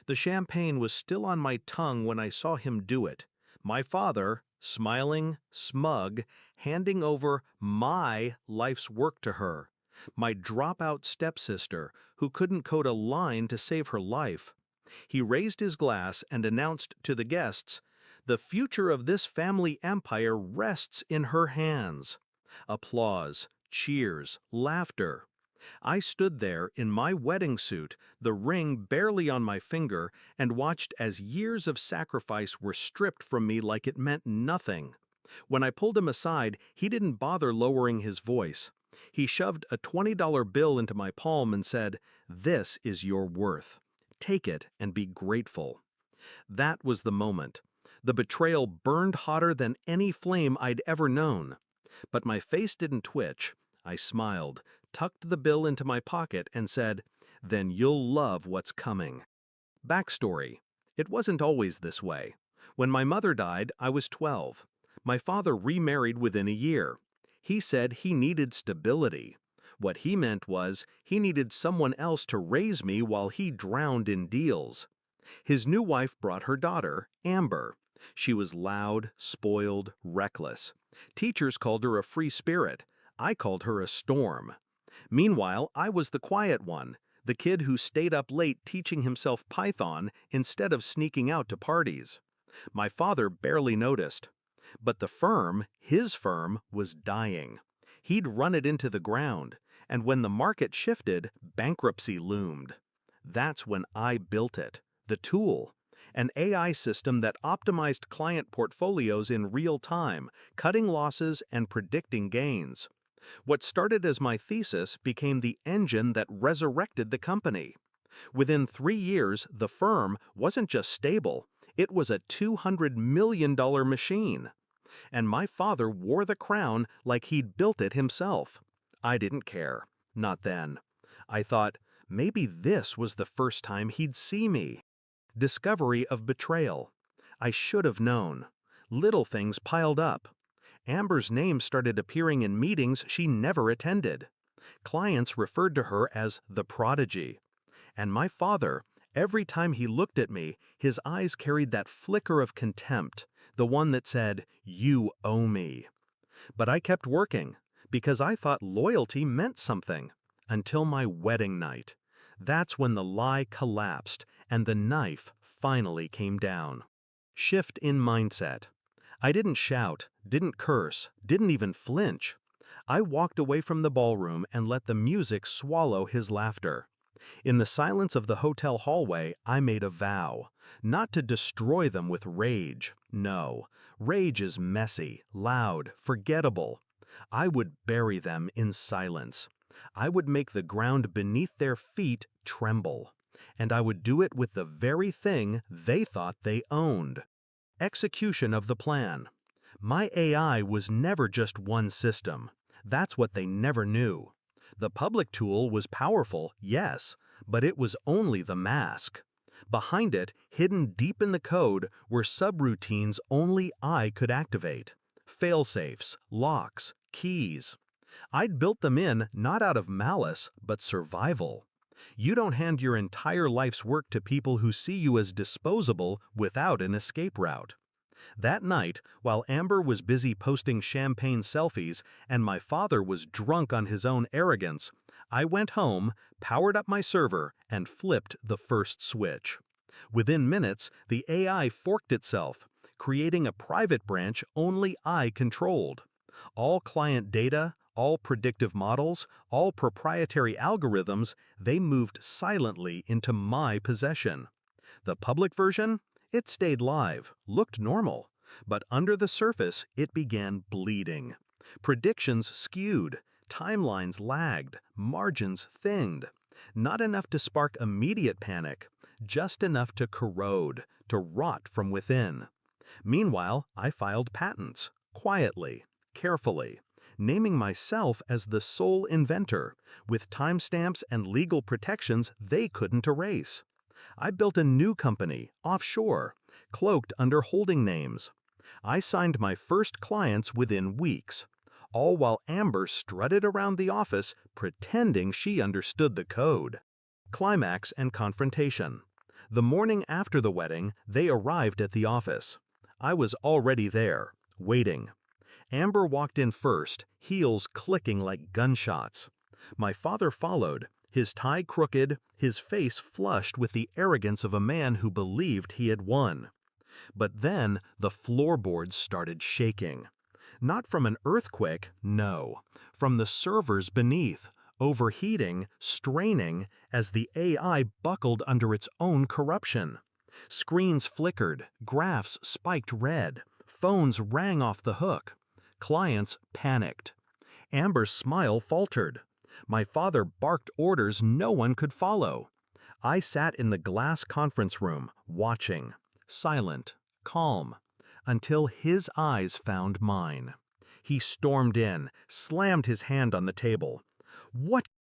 The champagne was still on my tongue when I saw him do it. My father, smiling, smug, handing over my life's work to her. My dropout stepsister, who couldn't code a line to save her life. He raised his glass and announced to the guests, "The future of this family empire rests in her hands." Applause, cheers, laughter. I stood there in my wedding suit, the ring barely on my finger, and watched as years of sacrifice were stripped from me like it meant nothing. When I pulled him aside, he didn't bother lowering his voice. He shoved a $20 bill into my palm and said, "This is your worth. Take it and be grateful." That was the moment. The betrayal burned hotter than any flame I'd ever known. But my face didn't twitch. I smiled, tucked the bill into my pocket, and said, "Then you'll love what's coming." Backstory. It wasn't always this way. When my mother died, I was 12. My father remarried within a year. He said he needed stability. What he meant was he needed someone else to raise me while he drowned in deals. His new wife brought her daughter, Amber. She was loud, spoiled, reckless. Teachers called her a free spirit. I called her a storm. Meanwhile, I was the quiet one, the kid who stayed up late teaching himself Python instead of sneaking out to parties. My father barely noticed. But the firm, his firm, was dying. He'd run it into the ground, and when the market shifted, bankruptcy loomed. That's when I built it, the tool. An AI system that optimized client portfolios in real time, cutting losses and predicting gains. What started as my thesis became the engine that resurrected the company. Within 3 years, the firm wasn't just stable, it was a $200 million machine. And my father wore the crown like he'd built it himself. I didn't care. Not then. I thought, maybe this was the first time he'd see me. Discovery of betrayal. I should have known. Little things piled up. Amber's name started appearing in meetings she never attended. Clients referred to her as the prodigy. And my father, every time he looked at me, his eyes carried that flicker of contempt, the one that said, "You owe me." But I kept working, because I thought loyalty meant something, until my wedding night. That's when the lie collapsed, and the knife finally came down. Shift in mindset. I didn't shout, didn't curse, didn't even flinch. I walked away from the ballroom and let the music swallow his laughter. In the silence of the hotel hallway, I made a vow, not to destroy them with rage. No, rage is messy, loud, forgettable. I would bury them in silence. I would make the ground beneath their feet tremble. And I would do it with the very thing they thought they owned. Execution of the plan. My AI was never just one system. That's what they never knew. The public tool was powerful, yes, but it was only the mask. Behind it, hidden deep in the code, were subroutines only I could activate. Failsafes, locks, keys. I'd built them in not out of malice, but survival. You don't hand your entire life's work to people who see you as disposable without an escape route. That night, while Amber was busy posting champagne selfies and my father was drunk on his own arrogance, I went home, powered up my server, and flipped the first switch. Within minutes, the AI forked itself, creating a private branch only I controlled. All client data, all predictive models, all proprietary algorithms, they moved silently into my possession. The public version? It stayed live, looked normal, but under the surface, it began bleeding. Predictions skewed, timelines lagged, margins thinned. Not enough to spark immediate panic, just enough to corrode, to rot from within. Meanwhile, I filed patents, quietly, carefully, naming myself as the sole inventor, with timestamps and legal protections they couldn't erase. I built a new company, offshore, cloaked under holding names. I signed my first clients within weeks, all while Amber strutted around the office pretending she understood the code. Climax and confrontation. The morning after the wedding, they arrived at the office. I was already there, waiting. Amber walked in first, heels clicking like gunshots. My father followed, his tie crooked, his face flushed with the arrogance of a man who believed he had won. But then the floorboards started shaking. Not from an earthquake, no. From the servers beneath, overheating, straining, as the AI buckled under its own corruption. Screens flickered, graphs spiked red, phones rang off the hook. Clients panicked. Amber's smile faltered. My father barked orders no one could follow. I sat in the glass conference room, watching, silent, calm, until his eyes found mine. He stormed in, slammed his hand on the table. "What